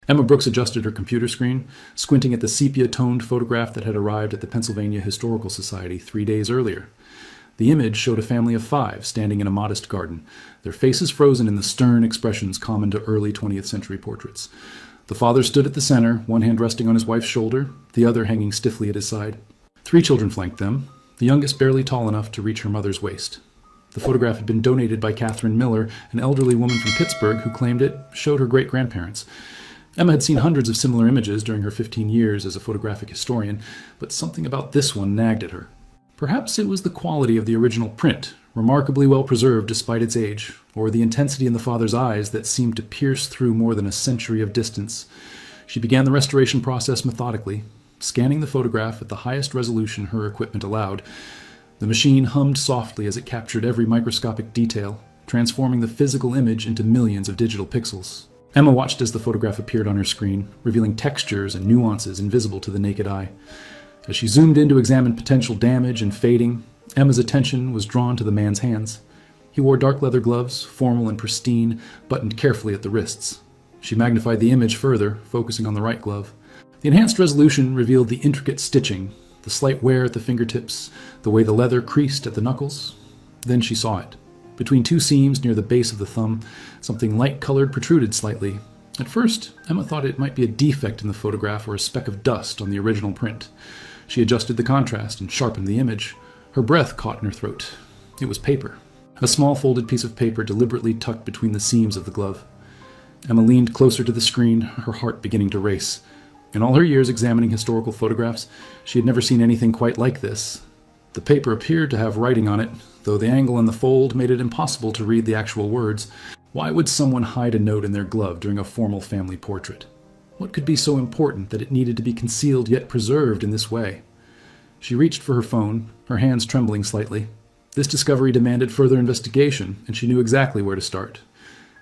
Emma Brooks adjusted her computer screen, squinting at the sepia-toned photograph that had arrived at the Pennsylvania Historical Society 3 days earlier. The image showed a family of 5 standing in a modest garden, their faces frozen in the stern expressions common to early 20th century portraits. The father stood at the center, one hand resting on his wife's shoulder, the other hanging stiffly at his side. 3 children flanked them, the youngest barely tall enough to reach her mother's waist. The photograph had been donated by Catherine Miller, an elderly woman from Pittsburgh who claimed it showed her great-grandparents. Emma had seen hundreds of similar images during her 15 years as a photographic historian, but something about this one nagged at her. Perhaps it was the quality of the original print, remarkably well preserved despite its age, or the intensity in the father's eyes that seemed to pierce through more than a century of distance. She began the restoration process methodically, scanning the photograph at the highest resolution her equipment allowed. The machine hummed softly as it captured every microscopic detail, transforming the physical image into millions of digital pixels. Emma watched as the photograph appeared on her screen, revealing textures and nuances invisible to the naked eye. As she zoomed in to examine potential damage and fading, Emma's attention was drawn to the man's hands. He wore dark leather gloves, formal and pristine, buttoned carefully at the wrists. She magnified the image further, focusing on the right glove. The enhanced resolution revealed the intricate stitching, the slight wear at the fingertips, the way the leather creased at the knuckles. Then she saw it. Between 2 seams near the base of the thumb, something light-colored protruded slightly. At first, Emma thought it might be a defect in the photograph or a speck of dust on the original print. She adjusted the contrast and sharpened the image. Her breath caught in her throat. It was paper. A small folded piece of paper deliberately tucked between the seams of the glove. Emma leaned closer to the screen, her heart beginning to race. In all her years examining historical photographs, she had never seen anything quite like this. The paper appeared to have writing on it, though the angle and the fold made it impossible to read the actual words. Why would someone hide a note in their glove during a formal family portrait? What could be so important that it needed to be concealed yet preserved in this way? She reached for her phone, her hands trembling slightly. This discovery demanded further investigation, and she knew exactly where to start.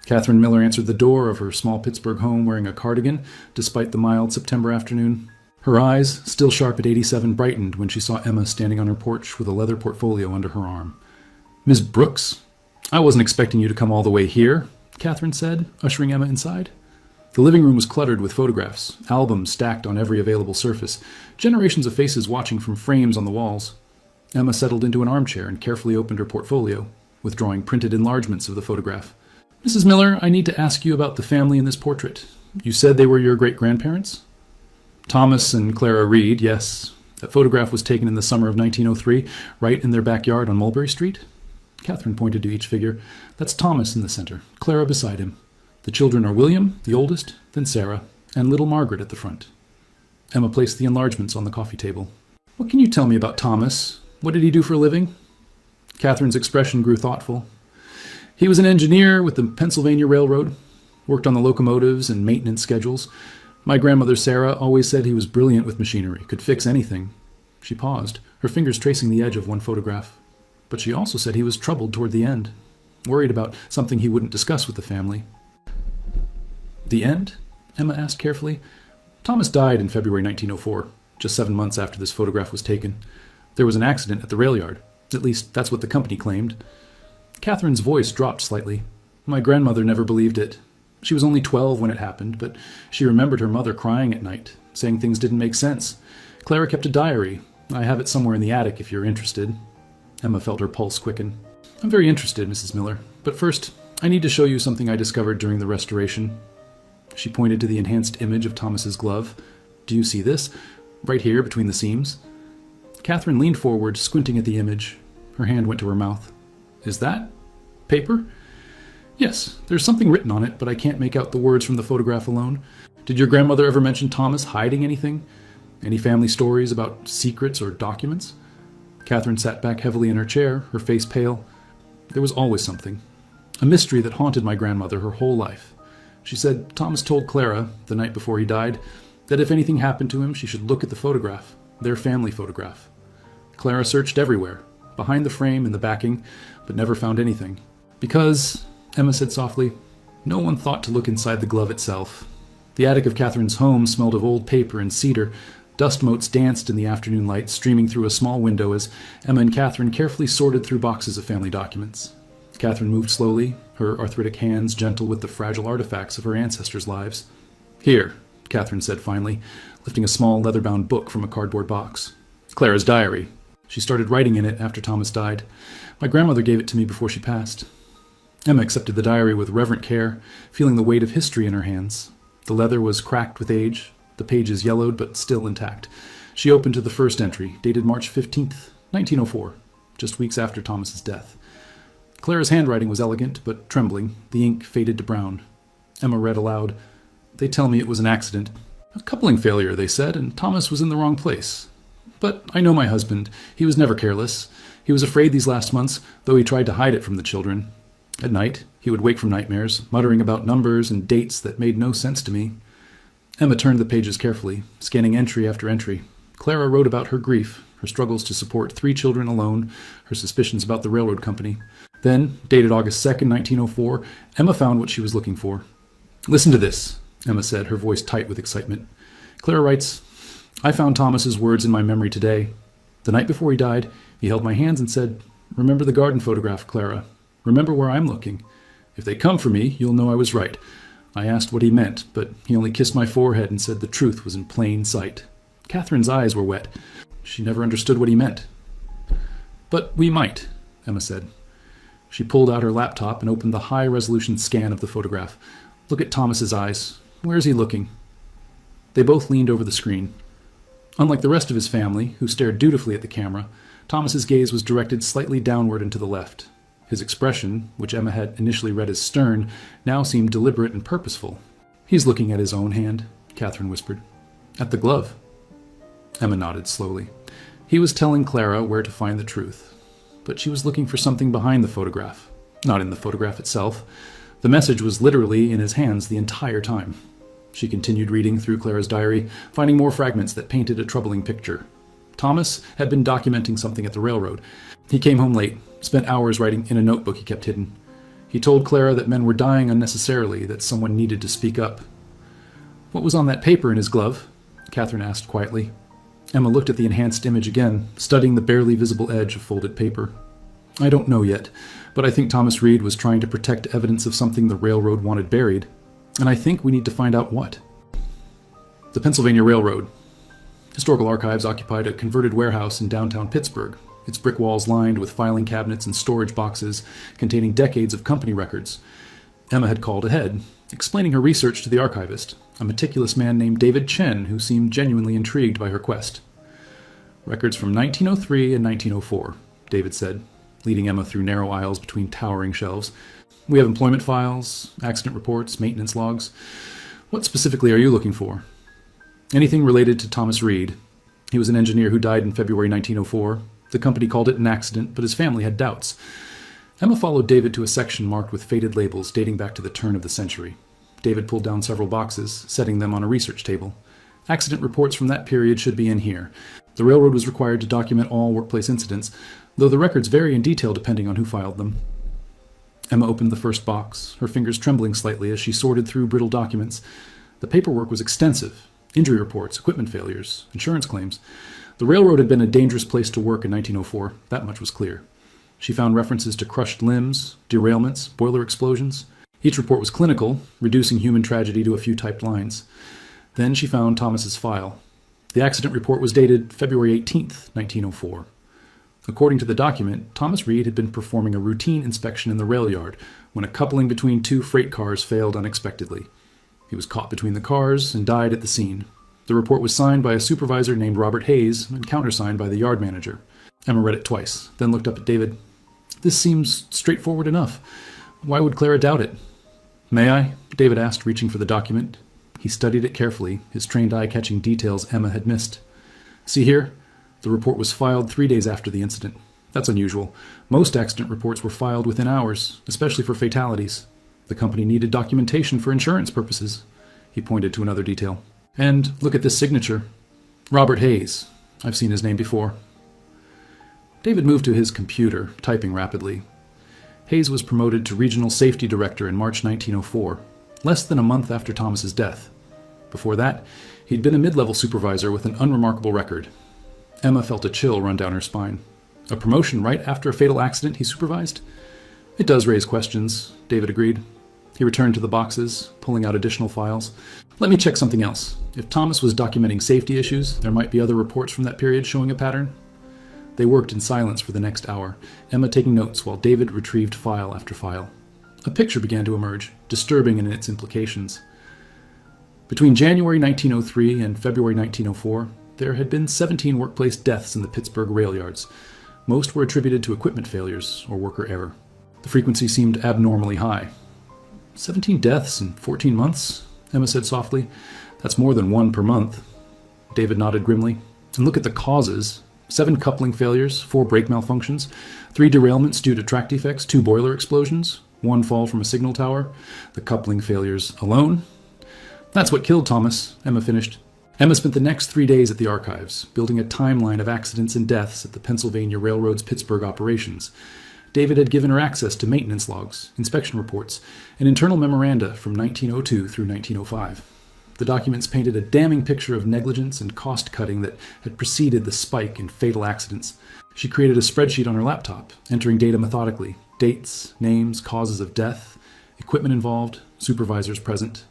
Catherine Miller answered the door of her small Pittsburgh home wearing a cardigan, despite the mild September afternoon. Her eyes, still sharp at 87, brightened when she saw Emma standing on her porch with a leather portfolio under her arm. "Miss Brooks, I wasn't expecting you to come all the way here," Catherine said, ushering Emma inside. The living room was cluttered with photographs, albums stacked on every available surface, generations of faces watching from frames on the walls. Emma settled into an armchair and carefully opened her portfolio, withdrawing printed enlargements of the photograph. "Mrs. Miller, I need to ask you about the family in this portrait. You said they were your great-grandparents?" "Thomas and Clara Reed, yes. That photograph was taken in the summer of 1903, right in their backyard on Mulberry Street." Catherine pointed to each figure. "That's Thomas in the center, Clara beside him. The children are William, the oldest, then Sarah, and little Margaret at the front." Emma placed the enlargements on the coffee table. "What can you tell me about Thomas? What did he do for a living?" Catherine's expression grew thoughtful. "He was an engineer with the Pennsylvania Railroad, worked on the locomotives and maintenance schedules. My grandmother Sarah always said he was brilliant with machinery, could fix anything." She paused, her fingers tracing the edge of one photograph. "But she also said he was troubled toward the end, worried about something he wouldn't discuss with the family." "The end?" Emma asked carefully. "Thomas died in February 1904, just 7 months after this photograph was taken. There was an accident at the rail yard. At least, that's what the company claimed." Catherine's voice dropped slightly. "My grandmother never believed it. She was only 12 when it happened, but she remembered her mother crying at night, saying things didn't make sense. Clara kept a diary. I have it somewhere in the attic if you're interested." Emma felt her pulse quicken. "I'm very interested, Mrs. Miller. But first, I need to show you something I discovered during the restoration." She pointed to the enhanced image of Thomas's glove. "Do you see this? Right here between the seams?" Catherine leaned forward, squinting at the image. Her hand went to her mouth. "Is that paper?" "Yes, there's something written on it, but I can't make out the words from the photograph alone. Did your grandmother ever mention Thomas hiding anything? Any family stories about secrets or documents?" Catherine sat back heavily in her chair, her face pale. "There was always something. A mystery that haunted my grandmother her whole life. She said Thomas told Clara, the night before he died, that if anything happened to him, she should look at the photograph, their family photograph. Clara searched everywhere, behind the frame and the backing, but never found anything. Because, Emma said softly, no one thought to look inside the glove itself. The attic of Catherine's home smelled of old paper and cedar. Dust motes danced in the afternoon light, streaming through a small window as Emma and Catherine carefully sorted through boxes of family documents. Catherine moved slowly, her arthritic hands gentle with the fragile artifacts of her ancestors' lives. Here, Catherine said finally, lifting a small leather-bound book from a cardboard box. Clara's diary. She started writing in it after Thomas died. My grandmother gave it to me before she passed. Emma accepted the diary with reverent care, feeling the weight of history in her hands. The leather was cracked with age, the pages yellowed but still intact. She opened to the first entry, dated March 15th, 1904, just weeks after Thomas's death. Clara's handwriting was elegant but trembling. The ink faded to brown. Emma read aloud, "They tell me it was an accident. A coupling failure, they said, and Thomas was in the wrong place. But I know my husband. He was never careless. He was afraid these last months, though he tried to hide it from the children. At night, he would wake from nightmares, muttering about numbers and dates that made no sense to me." Emma turned the pages carefully, scanning entry after entry. Clara wrote about her grief, her struggles to support 3 children alone, her suspicions about the railroad company. Then, dated August 2nd, 1904, Emma found what she was looking for. "Listen to this," Emma said, her voice tight with excitement. Clara writes, "I found Thomas's words in my memory today. The night before he died, he held my hands and said, 'Remember the garden photograph, Clara. Remember where I'm looking. If they come for me, you'll know I was right.' I asked what he meant, but he only kissed my forehead and said the truth was in plain sight." Catherine's eyes were wet. She never understood what he meant. "But we might," Emma said. She pulled out her laptop and opened the high-resolution scan of the photograph. "Look at Thomas's eyes. Where is he looking?" They both leaned over the screen. Unlike the rest of his family, who stared dutifully at the camera, Thomas's gaze was directed slightly downward and to the left. His expression, which Emma had initially read as stern, now seemed deliberate and purposeful. "He's looking at his own hand," Catherine whispered. "At the glove." Emma nodded slowly. He was telling Clara where to find the truth. But she was looking for something behind the photograph, not in the photograph itself. The message was literally in his hands the entire time. She continued reading through Clara's diary, finding more fragments that painted a troubling picture. Thomas had been documenting something at the railroad. He came home late, spent hours writing in a notebook he kept hidden. He told Clara that men were dying unnecessarily, that someone needed to speak up. "What was on that paper in his glove?" Catherine asked quietly. Emma looked at the enhanced image again, studying the barely visible edge of folded paper. "I don't know yet, but I think Thomas Reed was trying to protect evidence of something the railroad wanted buried. And I think we need to find out what." The Pennsylvania Railroad. Historical Archives occupied a converted warehouse in downtown Pittsburgh, its brick walls lined with filing cabinets and storage boxes containing decades of company records. Emma had called ahead, explaining her research to the archivist, a meticulous man named David Chen who seemed genuinely intrigued by her quest. "Records from 1903 and 1904, David said, leading Emma through narrow aisles between towering shelves. "We have employment files, accident reports, maintenance logs. What specifically are you looking for?" "Anything related to Thomas Reed. He was an engineer who died in February 1904. The company called it an accident, but his family had doubts." Emma followed David to a section marked with faded labels dating back to the turn of the century. David pulled down several boxes, setting them on a research table. "Accident reports from that period should be in here. The railroad was required to document all workplace incidents, though the records vary in detail depending on who filed them." Emma opened the first box, her fingers trembling slightly as she sorted through brittle documents. The paperwork was extensive. Injury reports, equipment failures, insurance claims. The railroad had been a dangerous place to work in 1904, that much was clear. She found references to crushed limbs, derailments, boiler explosions. Each report was clinical, reducing human tragedy to a few typed lines. Then she found Thomas's file. The accident report was dated February 18th, 1904. According to the document, Thomas Reed had been performing a routine inspection in the rail yard when a coupling between 2 freight cars failed unexpectedly. He was caught between the cars and died at the scene. The report was signed by a supervisor named Robert Hayes and countersigned by the yard manager. Emma read it twice, then looked up at David. "This seems straightforward enough. Why would Clara doubt it?" "May I?" David asked, reaching for the document. He studied it carefully, his trained eye catching details Emma had missed. "See here? The report was filed 3 days after the incident. That's unusual. Most accident reports were filed within hours, especially for fatalities. The company needed documentation for insurance purposes." He pointed to another detail. "And look at this signature. Robert Hayes. I've seen his name before." David moved to his computer, typing rapidly. Hayes was promoted to Regional Safety Director in March 1904, less than a month after Thomas's death. Before that, he'd been a mid-level supervisor with an unremarkable record. Emma felt a chill run down her spine. A promotion right after a fatal accident he supervised? "It does raise questions," David agreed. He returned to the boxes, pulling out additional files. Let me check something else. If Thomas was documenting safety issues, there might be other reports from that period showing a pattern. They worked in silence for the next hour, Emma taking notes while David retrieved file after file. A picture began to emerge, disturbing in its implications. Between January 1903 and February 1904, there had been 17 workplace deaths in the Pittsburgh rail yards. Most were attributed to equipment failures or worker error. The frequency seemed abnormally high. 17 deaths in 14 months? Emma said softly. That's more than one per month. David nodded grimly. And look at the causes. 7 coupling failures, 4 brake malfunctions, 3 derailments due to track defects, 2 boiler explosions, 1 fall from a signal tower. The coupling failures alone? That's what killed Thomas, Emma finished. Emma spent the next 3 days at the archives, building a timeline of accidents and deaths at the Pennsylvania Railroad's Pittsburgh operations. David had given her access to maintenance logs, inspection reports, and internal memoranda from 1902 through 1905. The documents painted a damning picture of negligence and cost-cutting that had preceded the spike in fatal accidents. She created a spreadsheet on her laptop, entering data methodically: dates, names, causes of death, equipment involved, supervisors present.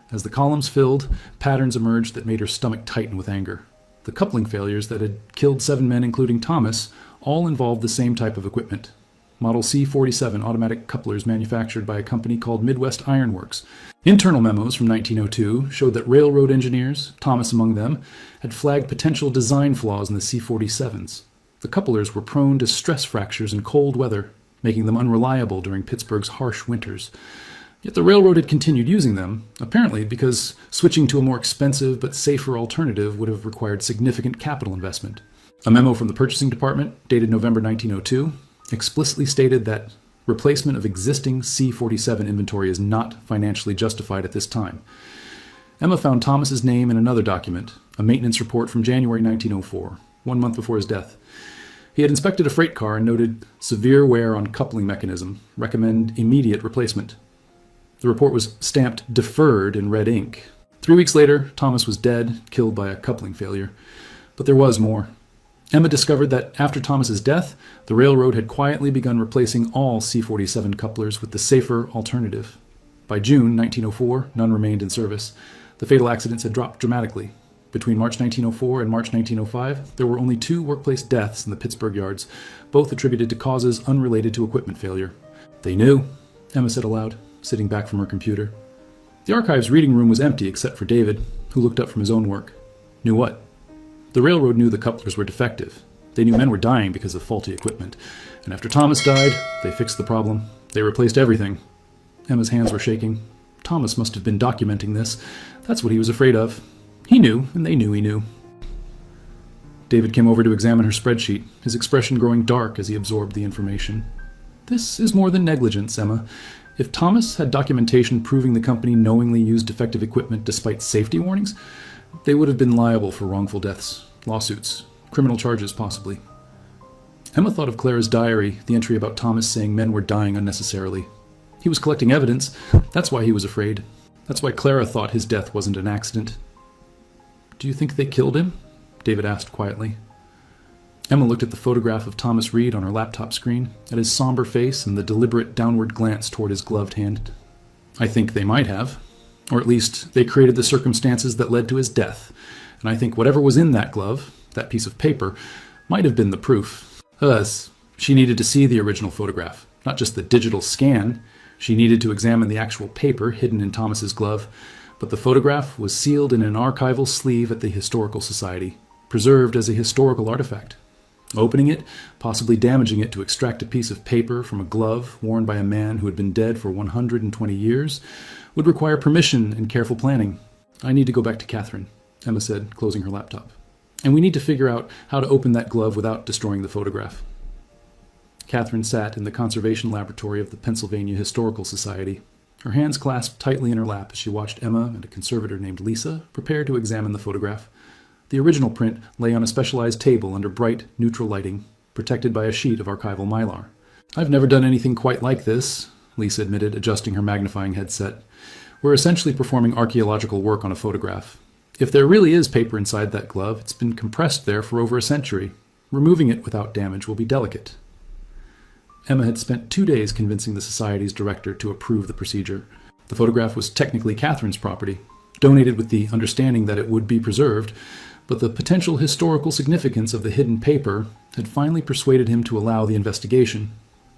As the columns filled, patterns emerged that made her stomach tighten with anger. The coupling failures that had killed 7 men, including Thomas, all involved the same type of equipment. Model C-47 automatic couplers manufactured by a company called Midwest Iron Works. Internal memos from 1902 showed that railroad engineers, Thomas among them, had flagged potential design flaws in the C-47s. The couplers were prone to stress fractures in cold weather, making them unreliable during Pittsburgh's harsh winters. Yet the railroad had continued using them, apparently because switching to a more expensive but safer alternative would have required significant capital investment. A memo from the purchasing department, dated November 1902, explicitly stated that replacement of existing C-47 inventory is not financially justified at this time. Emma found Thomas's name in another document, a maintenance report from January 1904, 1 month before his death. He had inspected a freight car and noted severe wear on coupling mechanism, recommend immediate replacement. The report was stamped deferred in red ink. 3 weeks later, Thomas was dead, killed by a coupling failure. But there was more. Emma discovered that after Thomas's death, the railroad had quietly begun replacing all C-47 couplers with the safer alternative. By June 1904, none remained in service. The fatal accidents had dropped dramatically. Between March 1904 and March 1905, there were only 2 workplace deaths in the Pittsburgh yards, both attributed to causes unrelated to equipment failure. They knew, Emma said aloud, sitting back from her computer. The archive's reading room was empty except for David, who looked up from his own work. Knew what? The railroad knew the couplers were defective. They knew men were dying because of faulty equipment. And after Thomas died, they fixed the problem. They replaced everything. Emma's hands were shaking. Thomas must have been documenting this. That's what he was afraid of. He knew, and they knew he knew. David came over to examine her spreadsheet, his expression growing dark as he absorbed the information. This is more than negligence, Emma. If Thomas had documentation proving the company knowingly used defective equipment despite safety warnings, they would have been liable for wrongful deaths, lawsuits, criminal charges possibly. Emma thought of Clara's diary, the entry about Thomas saying men were dying unnecessarily. He was collecting evidence. That's why he was afraid. That's why Clara thought his death wasn't an accident. Do you think they killed him? David asked quietly. Emma looked at the photograph of Thomas Reed on her laptop screen, at his somber face and the deliberate downward glance toward his gloved hand. I think they might have. Or at least they created the circumstances that led to his death. And I think whatever was in that glove, that piece of paper, might have been the proof. She needed to see the original photograph, not just the digital scan. She needed to examine the actual paper hidden in Thomas's glove. But the photograph was sealed in an archival sleeve at the Historical Society, preserved as a historical artifact. Opening it, possibly damaging it to extract a piece of paper from a glove worn by a man who had been dead for 120 years, would require permission and careful planning. I need to go back to Catherine, Emma said, closing her laptop. And we need to figure out how to open that glove without destroying the photograph. Catherine sat in the conservation laboratory of the Pennsylvania Historical Society, her hands clasped tightly in her lap as she watched Emma and a conservator named Lisa prepare to examine the photograph. The original print lay on a specialized table under bright, neutral lighting, protected by a sheet of archival mylar. I've never done anything quite like this, Lisa admitted, adjusting her magnifying headset. We're essentially performing archaeological work on a photograph. If there really is paper inside that glove, it's been compressed there for over a century. Removing it without damage will be delicate. Emma had spent 2 days convincing the Society's director to approve the procedure. The photograph was technically Catherine's property, donated with the understanding that it would be preserved, but the potential historical significance of the hidden paper had finally persuaded him to allow the investigation.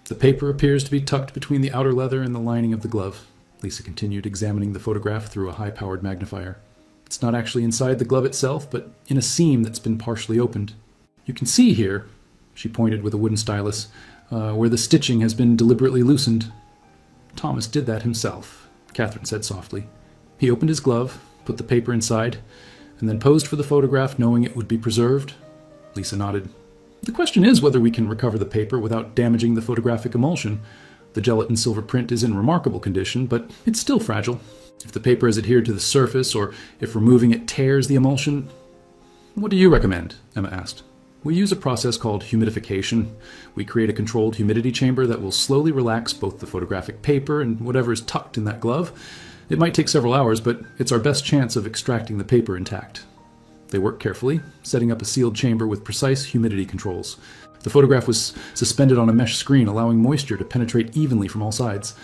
The paper appears to be tucked between the outer leather and the lining of the glove. Lisa continued, examining the photograph through a high-powered magnifier. It's not actually inside the glove itself, but in a seam that's been partially opened. You can see here, she pointed with a wooden stylus, where the stitching has been deliberately loosened. Thomas did that himself, Catherine said softly. He opened his glove, put the paper inside, and then posed for the photograph, knowing it would be preserved. Lisa nodded. The question is whether we can recover the paper without damaging the photographic emulsion. The gelatin silver print is in remarkable condition, but it's still fragile. If the paper has adhered to the surface, or if removing it tears the emulsion... What do you recommend? Emma asked. We use a process called humidification. We create a controlled humidity chamber that will slowly relax both the photographic paper and whatever is tucked in that glove. It might take several hours, but it's our best chance of extracting the paper intact. They worked carefully, setting up a sealed chamber with precise humidity controls. The photograph was suspended on a mesh screen, allowing moisture to penetrate evenly from all sides.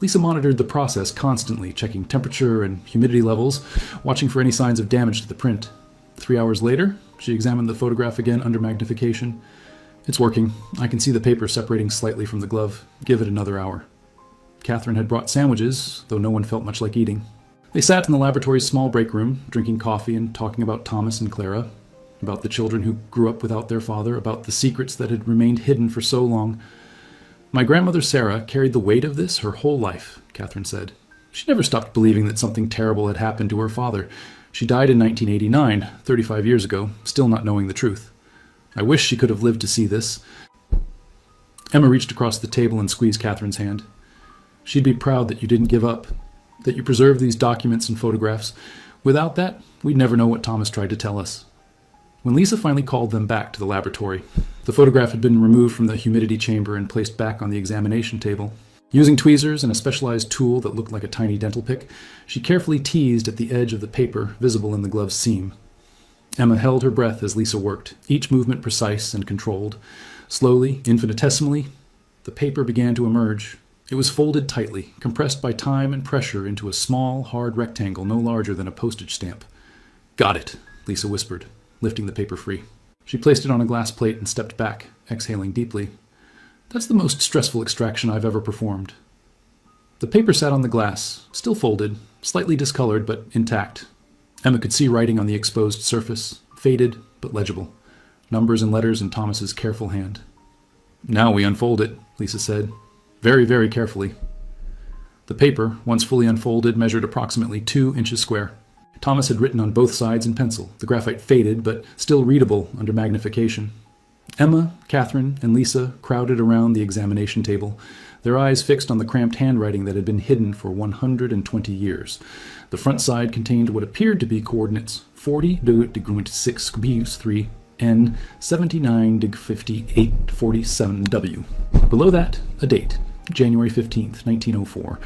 Lisa monitored the process constantly, checking temperature and humidity levels, watching for any signs of damage to the print. 3 hours later, she examined the photograph again under magnification. It's working. I can see the paper separating slightly from the glove. Give it another hour. Catherine had brought sandwiches, though no one felt much like eating. They sat in the laboratory's small break room, drinking coffee and talking about Thomas and Clara, about the children who grew up without their father, about the secrets that had remained hidden for so long. My grandmother Sarah carried the weight of this her whole life, Catherine said. She never stopped believing that something terrible had happened to her father. She died in 1989, 35 years ago, still not knowing the truth. I wish she could have lived to see this. Emma reached across the table and squeezed Catherine's hand. She'd be proud that you didn't give up, that you preserved these documents and photographs. Without that, we'd never know what Thomas tried to tell us. When Lisa finally called them back to the laboratory, the photograph had been removed from the humidity chamber and placed back on the examination table. Using tweezers and a specialized tool that looked like a tiny dental pick, she carefully teased at the edge of the paper visible in the glove's seam. Emma held her breath as Lisa worked, each movement precise and controlled. Slowly, infinitesimally, the paper began to emerge. It was folded tightly, compressed by time and pressure into a small, hard rectangle no larger than a postage stamp. Got it, Lisa whispered, lifting the paper free. She placed it on a glass plate and stepped back, exhaling deeply. That's the most stressful extraction I've ever performed. The paper sat on the glass, still folded, slightly discolored but intact. Emma could see writing on the exposed surface, faded but legible. Numbers and letters in Thomas's careful hand. Now we unfold it, Lisa said, very, very carefully. The paper, once fully unfolded, measured approximately 2 inches square. Thomas had written on both sides in pencil, the graphite faded but still readable under magnification. Emma, Catherine, and Lisa crowded around the examination table, their eyes fixed on the cramped handwriting that had been hidden for 120 years. The front side contained what appeared to be coordinates 40°6'3 and 79°58'47W. Below that, a date, January 15th, 1904,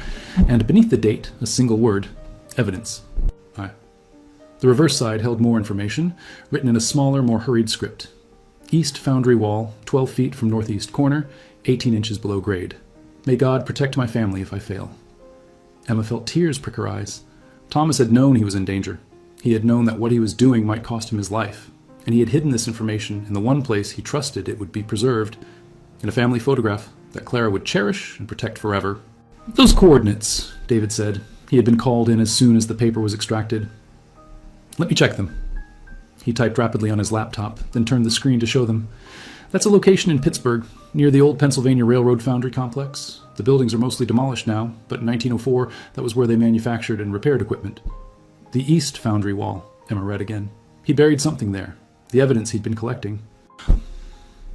and beneath the date, a single word, evidence. The reverse side held more information, written in a smaller, more hurried script. East foundry wall, 12 feet from northeast corner, 18 inches below grade. May God protect my family if I fail. Emma felt tears prick her eyes. Thomas had known he was in danger. He had known that what he was doing might cost him his life, and he had hidden this information in the one place he trusted it would be preserved, in a family photograph that Clara would cherish and protect forever. Those coordinates, David said. He had been called in as soon as the paper was extracted. Let me check them. He typed rapidly on his laptop, then turned the screen to show them. That's a location in Pittsburgh, near the old Pennsylvania Railroad Foundry Complex. The buildings are mostly demolished now, but in 1904, that was where they manufactured and repaired equipment. The East Foundry Wall, Emma read again. He buried something there, the evidence he'd been collecting.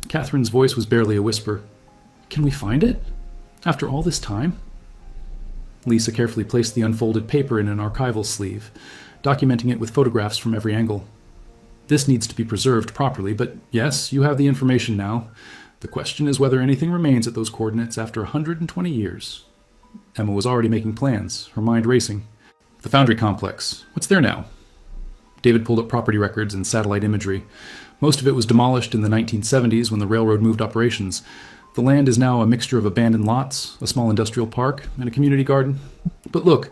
Catherine's voice was barely a whisper. Can we find it? After all this time? Lisa carefully placed the unfolded paper in an archival sleeve, documenting it with photographs from every angle. This needs to be preserved properly, but yes, you have the information now. The question is whether anything remains at those coordinates after 120 years. Emma was already making plans, her mind racing. The foundry complex, what's there now? David pulled up property records and satellite imagery. Most of it was demolished in the 1970s when the railroad moved operations. The land is now a mixture of abandoned lots, a small industrial park, and a community garden. But look,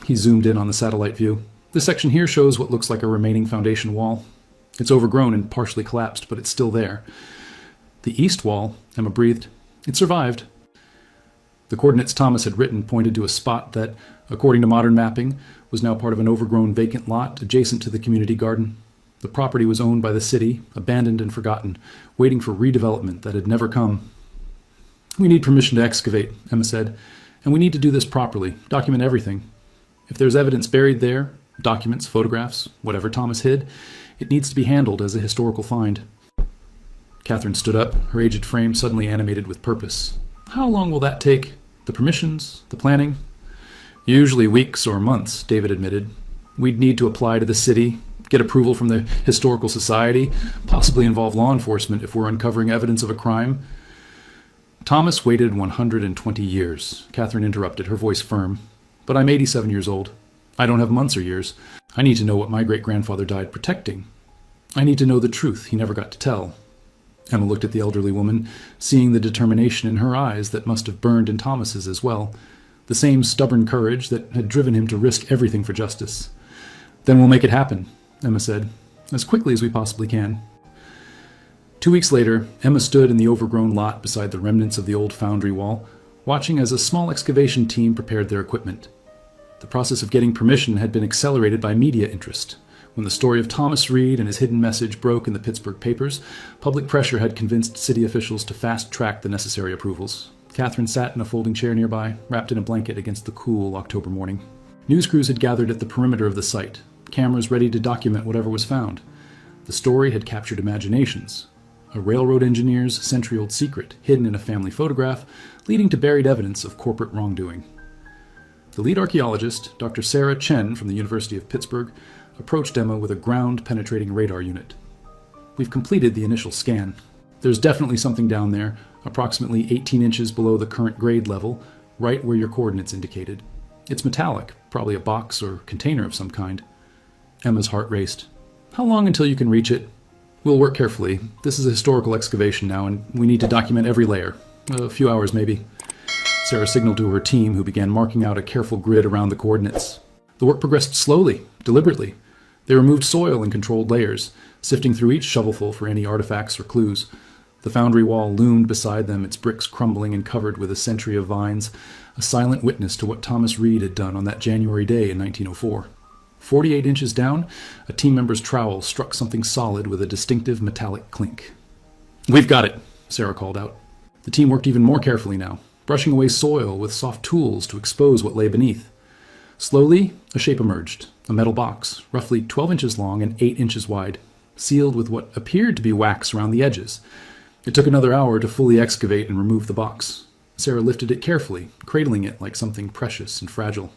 he zoomed in on the satellite view. This section here shows what looks like a remaining foundation wall. It's overgrown and partially collapsed, but it's still there. The east wall, Emma breathed. It survived. The coordinates Thomas had written pointed to a spot that, according to modern mapping, was now part of an overgrown vacant lot adjacent to the community garden. The property was owned by the city, abandoned and forgotten, waiting for redevelopment that had never come. We need permission to excavate, Emma said, and we need to do this properly, document everything. If there's evidence buried there, documents, photographs, whatever Thomas hid, it needs to be handled as a historical find. Catherine stood up, her aged frame suddenly animated with purpose. How long will that take? The permissions? The planning? Usually weeks or months, David admitted. We'd need to apply to the city, get approval from the Historical Society, possibly involve law enforcement if we're uncovering evidence of a crime. Thomas waited 120 years, Catherine interrupted, her voice firm. But I'm 87 years old. I don't have months or years. I need to know what my great-grandfather died protecting. I need to know the truth he never got to tell. Emma looked at the elderly woman, seeing the determination in her eyes that must have burned in Thomas's as well, the same stubborn courage that had driven him to risk everything for justice. Then we'll make it happen, Emma said, as quickly as we possibly can. 2 weeks later, Emma stood in the overgrown lot beside the remnants of the old foundry wall, watching as a small excavation team prepared their equipment. The process of getting permission had been accelerated by media interest. When the story of Thomas Reed and his hidden message broke in the Pittsburgh papers, public pressure had convinced city officials to fast-track the necessary approvals. Catherine sat in a folding chair nearby, wrapped in a blanket against the cool October morning. News crews had gathered at the perimeter of the site, cameras ready to document whatever was found. The story had captured imaginations. A railroad engineer's century-old secret, hidden in a family photograph, leading to buried evidence of corporate wrongdoing. The lead archaeologist, Dr. Sarah Chen from the University of Pittsburgh, approached Emma with a ground-penetrating radar unit. We've completed the initial scan. There's definitely something down there, approximately 18 inches below the current grade level, right where your coordinates indicated. It's metallic, probably a box or container of some kind. Emma's heart raced. How long until you can reach it? We'll work carefully. This is a historical excavation now, and we need to document every layer. A few hours, maybe. Sarah signaled to her team, who began marking out a careful grid around the coordinates. The work progressed slowly, deliberately. They removed soil in controlled layers, sifting through each shovelful for any artifacts or clues. The foundry wall loomed beside them, its bricks crumbling and covered with a century of vines, a silent witness to what Thomas Reed had done on that January day in 1904. 48 inches down, a team member's trowel struck something solid with a distinctive metallic clink. We've got it, Sarah called out. The team worked even more carefully now, brushing away soil with soft tools to expose what lay beneath. Slowly, a shape emerged, a metal box, roughly 12 inches long and 8 inches wide, sealed with what appeared to be wax around the edges. It took another hour to fully excavate and remove the box. Sarah lifted it carefully, cradling it like something precious and fragile.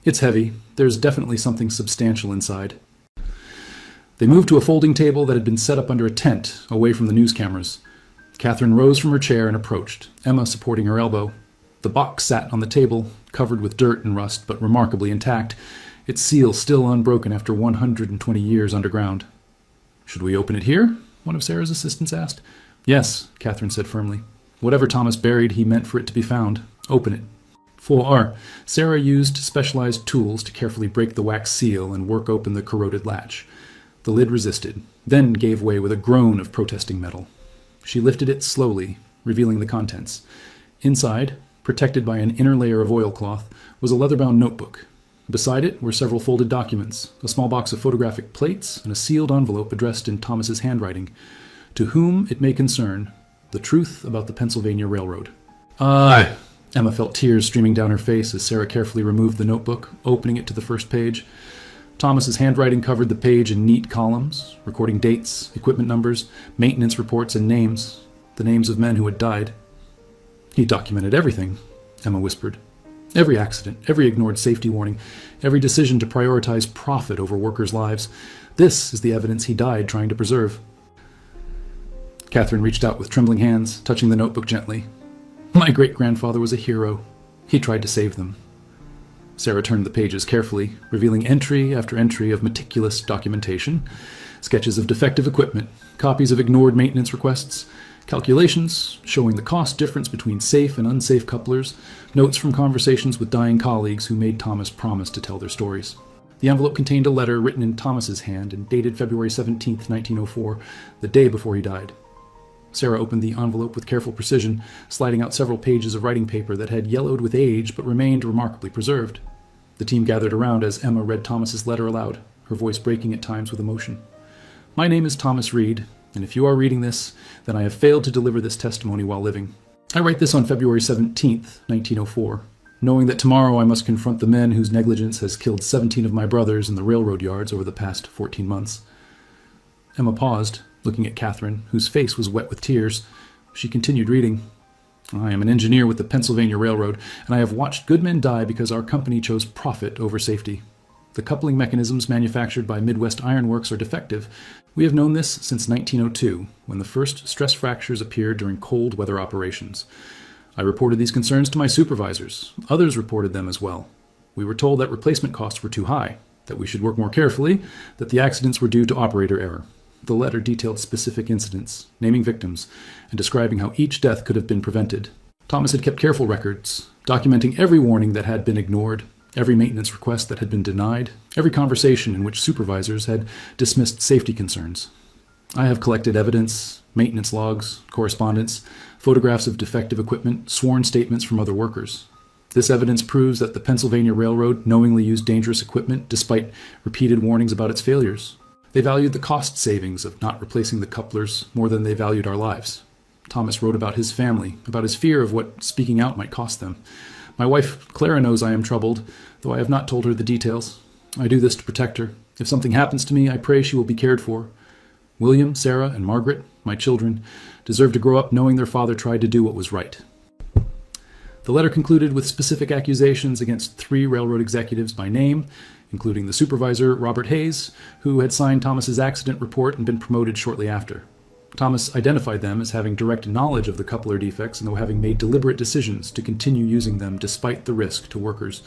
It's heavy. There's definitely something substantial inside. They moved to a folding table that had been set up under a tent, away from the news cameras. Catherine rose from her chair and approached, Emma supporting her elbow. The box sat on the table, covered with dirt and rust, but remarkably intact, its seal still unbroken after 120 years underground. Should we open it here? One of Sarah's assistants asked. Yes, Catherine said firmly. Whatever Thomas buried, he meant for it to be found. Open it. Sarah used specialized tools to carefully break the wax seal and work open the corroded latch. The lid resisted, then gave way with a groan of protesting metal. She lifted it slowly, revealing the contents. Inside, protected by an inner layer of oilcloth, was a leather-bound notebook. Beside it were several folded documents, a small box of photographic plates, and a sealed envelope addressed in Thomas's handwriting. To whom it may concern, the truth about the Pennsylvania Railroad. Emma felt tears streaming down her face as Sarah carefully removed the notebook, opening it to the first page. Thomas's handwriting covered the page in neat columns, recording dates, equipment numbers, maintenance reports, and names, the names of men who had died. He documented everything, Emma whispered. Every accident, every ignored safety warning, every decision to prioritize profit over workers' lives. This is the evidence he died trying to preserve. Catherine reached out with trembling hands, touching the notebook gently. My great-grandfather was a hero. He tried to save them. Sarah turned the pages carefully, revealing entry after entry of meticulous documentation, sketches of defective equipment, copies of ignored maintenance requests, Calculations showing the cost difference between safe and unsafe couplers, notes from conversations with dying colleagues who made Thomas promise to tell their stories. The envelope contained a letter written in Thomas's hand and dated February 17, 1904, the day before he died. Sarah opened the envelope with careful precision, sliding out several pages of writing paper that had yellowed with age but remained remarkably preserved. The team gathered around as Emma read Thomas's letter aloud, her voice breaking at times with emotion. "My name is Thomas Reed, and if you are reading this, then I have failed to deliver this testimony while living. I write this on February 17th, 1904, knowing that tomorrow I must confront the men whose negligence has killed 17 of my brothers in the railroad yards over the past 14 months. Emma paused, looking at Catherine, whose face was wet with tears. She continued reading. "I am an engineer with the Pennsylvania Railroad, and I have watched good men die because our company chose profit over safety. The coupling mechanisms manufactured by Midwest Iron Works are defective. We have known this since 1902, when the first stress fractures appeared during cold weather operations. I reported these concerns to my supervisors. Others reported them as well. We were told that replacement costs were too high, that we should work more carefully, that the accidents were due to operator error." The letter detailed specific incidents, naming victims, and describing how each death could have been prevented. Thomas had kept careful records, documenting every warning that had been ignored, every maintenance request that had been denied, every conversation in which supervisors had dismissed safety concerns. I have collected evidence, maintenance logs, correspondence, photographs of defective equipment, sworn statements from other workers. This evidence proves that the Pennsylvania Railroad knowingly used dangerous equipment despite repeated warnings about its failures. They valued the cost savings of not replacing the couplers more than they valued our lives. Thomas wrote about his family, about his fear of what speaking out might cost them. My wife, Clara, knows I am troubled, though I have not told her the details. I do this to protect her. If something happens to me, I pray she will be cared for. William, Sarah, and Margaret, my children, deserve to grow up knowing their father tried to do what was right." The letter concluded with specific accusations against 3 railroad executives by name, including the supervisor, Robert Hayes, who had signed Thomas's accident report and been promoted shortly after. Thomas identified them as having direct knowledge of the coupler defects and having made deliberate decisions to continue using them despite the risk to workers.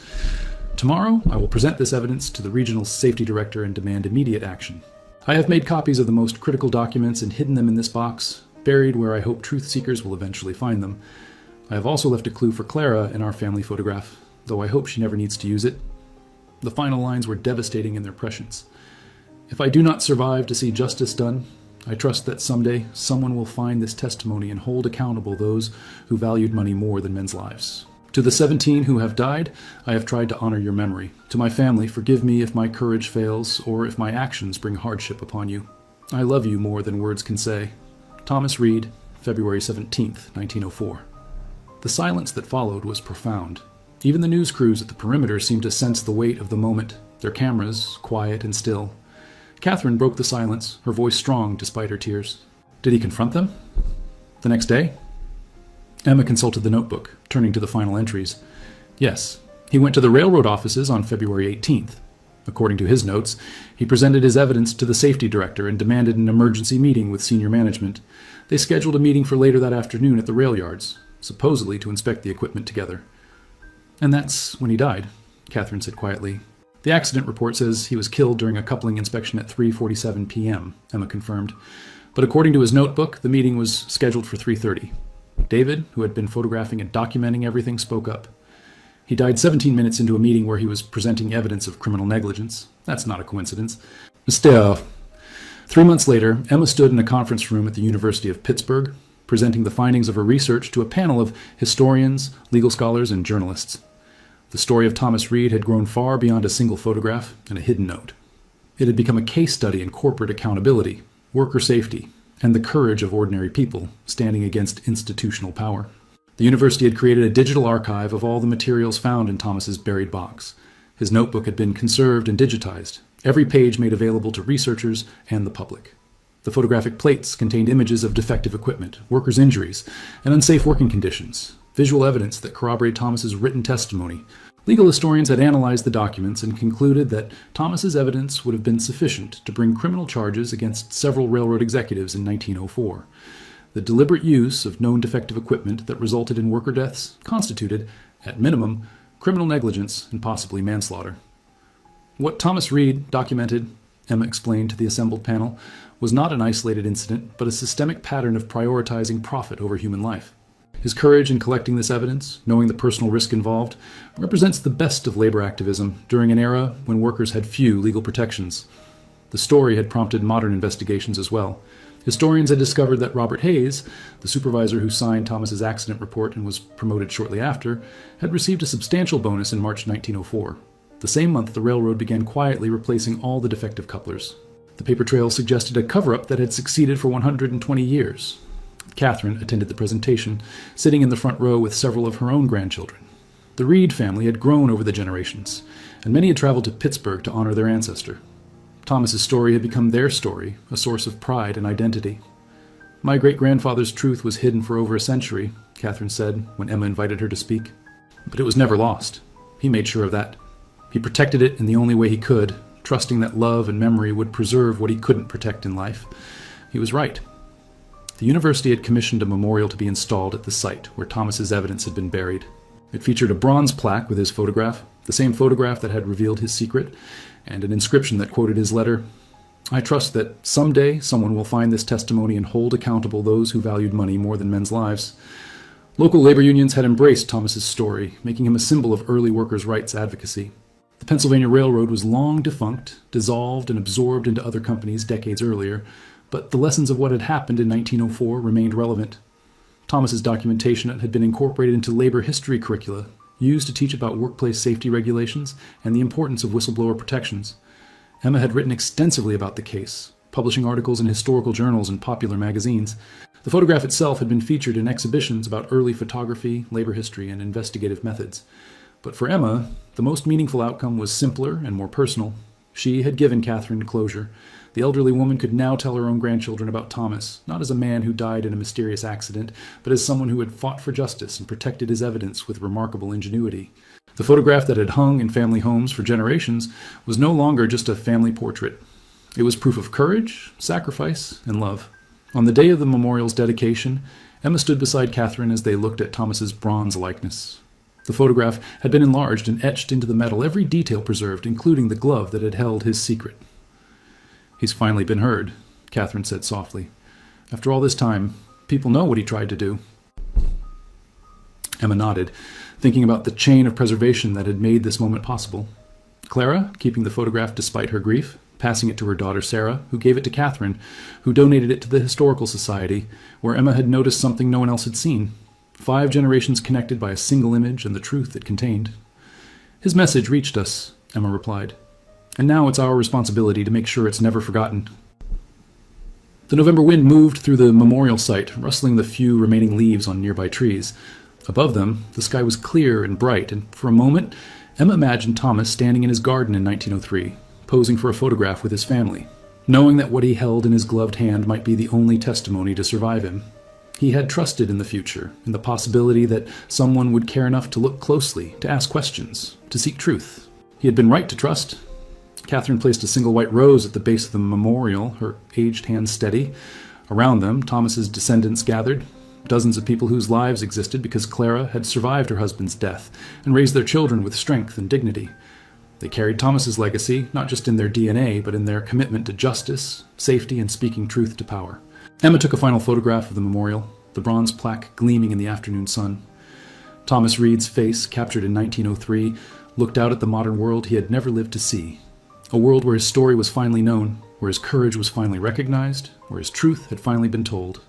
"Tomorrow, I will present this evidence to the regional safety director and demand immediate action. I have made copies of the most critical documents and hidden them in this box, buried where I hope truth seekers will eventually find them. I have also left a clue for Clara in our family photograph, though I hope she never needs to use it." The final lines were devastating in their prescience. "If I do not survive to see justice done, I trust that someday someone will find this testimony and hold accountable those who valued money more than men's lives. To the 17 who have died, I have tried to honor your memory. To my family, forgive me if my courage fails or if my actions bring hardship upon you. I love you more than words can say. Thomas Reed, February 17th, 1904. The silence that followed was profound. Even the news crews at the perimeter seemed to sense the weight of the moment, their cameras quiet and still. Catherine broke the silence, her voice strong despite her tears. "Did he confront them? The next day?" Emma consulted the notebook, turning to the final entries. "Yes, he went to the railroad offices on February 18th. According to his notes, he presented his evidence to the safety director and demanded an emergency meeting with senior management. They scheduled a meeting for later that afternoon at the rail yards, supposedly to inspect the equipment together." "And that's when he died," Catherine said quietly. "The accident report says he was killed during a coupling inspection at 3:47 p.m., Emma confirmed. But according to his notebook, the meeting was scheduled for 3:30. David, who had been photographing and documenting everything, spoke up. "He died 17 minutes into a meeting where he was presenting evidence of criminal negligence. That's not a coincidence. Mr. 3 months later, Emma stood in a conference room at the University of Pittsburgh, presenting the findings of her research to a panel of historians, legal scholars, and journalists. The story of Thomas Reed had grown far beyond a single photograph and a hidden note. It had become a case study in corporate accountability, worker safety, and the courage of ordinary people standing against institutional power. The university had created a digital archive of all the materials found in Thomas's buried box. His notebook had been conserved and digitized, every page made available to researchers and the public. The photographic plates contained images of defective equipment, workers' injuries, and unsafe working conditions, visual evidence that corroborated Thomas's written testimony. Legal historians had analyzed the documents and concluded that Thomas's evidence would have been sufficient to bring criminal charges against several railroad executives in 1904. The deliberate use of known defective equipment that resulted in worker deaths constituted, at minimum, criminal negligence and possibly manslaughter. What Thomas Reed documented Emma explained to the assembled panel, was not an isolated incident, but a systemic pattern of prioritizing profit over human life. His courage in collecting this evidence, knowing the personal risk involved, represents the best of labor activism during an era when workers had few legal protections. The story had prompted modern investigations as well. Historians had discovered that Robert Hayes, the supervisor who signed Thomas's accident report and was promoted shortly after, had received a substantial bonus in March 1904. The same month, the railroad began quietly replacing all the defective couplers. The paper trail suggested a cover-up that had succeeded for 120 years. Catherine attended the presentation, sitting in the front row with several of her own grandchildren. The Reed family had grown over the generations, and many had traveled to Pittsburgh to honor their ancestor. Thomas's story had become their story, a source of pride and identity. "My great-grandfather's truth was hidden for over a century," Catherine said when Emma invited her to speak. "But it was never lost. He made sure of that. He protected it in the only way he could, trusting that love and memory would preserve what he couldn't protect in life. He was right." The university had commissioned a memorial to be installed at the site where Thomas's evidence had been buried. It featured a bronze plaque with his photograph, the same photograph that had revealed his secret, and an inscription that quoted his letter, "I trust that someday someone will find this testimony and hold accountable those who valued money more than men's lives." Local labor unions had embraced Thomas's story, making him a symbol of early workers' rights advocacy. The Pennsylvania Railroad was long defunct, dissolved, and absorbed into other companies decades earlier, but the lessons of what had happened in 1904 remained relevant. Thomas's documentation had been incorporated into labor history curricula, used to teach about workplace safety regulations and the importance of whistleblower protections. Emma had written extensively about the case, publishing articles in historical journals and popular magazines. The photograph itself had been featured in exhibitions about early photography, labor history, and investigative methods. But for Emma, the most meaningful outcome was simpler and more personal. She had given Catherine closure. The elderly woman could now tell her own grandchildren about Thomas, not as a man who died in a mysterious accident, but as someone who had fought for justice and protected his evidence with remarkable ingenuity. The photograph that had hung in family homes for generations was no longer just a family portrait. It was proof of courage, sacrifice, and love. On the day of the memorial's dedication, Emma stood beside Catherine as they looked at Thomas's bronze likeness. The photograph had been enlarged and etched into the metal, every detail preserved, including the glove that had held his secret. "He's finally been heard," Catherine said softly. "After all this time, people know what he tried to do." Emma nodded, thinking about the chain of preservation that had made this moment possible. Clara, keeping the photograph despite her grief, passing it to her daughter Sarah, who gave it to Catherine, who donated it to the Historical Society, where Emma had noticed something no one else had seen. 5 generations connected by a single image and the truth it contained. "His message reached us," Emma replied. "And now it's our responsibility to make sure it's never forgotten." The November wind moved through the memorial site, rustling the few remaining leaves on nearby trees. Above them, the sky was clear and bright, and for a moment, Emma imagined Thomas standing in his garden in 1903, posing for a photograph with his family, knowing that what he held in his gloved hand might be the only testimony to survive him. He had trusted in the future, in the possibility that someone would care enough to look closely, to ask questions, to seek truth. He had been right to trust. Catherine placed a single white rose at the base of the memorial, her aged hands steady. Around them, Thomas's descendants gathered, dozens of people whose lives existed because Clara had survived her husband's death and raised their children with strength and dignity. They carried Thomas's legacy, not just in their DNA, but in their commitment to justice, safety, and speaking truth to power. Emma took a final photograph of the memorial, the bronze plaque gleaming in the afternoon sun. Thomas Reed's face, captured in 1903, looked out at the modern world he had never lived to see. A world where his story was finally known, where his courage was finally recognized, where his truth had finally been told.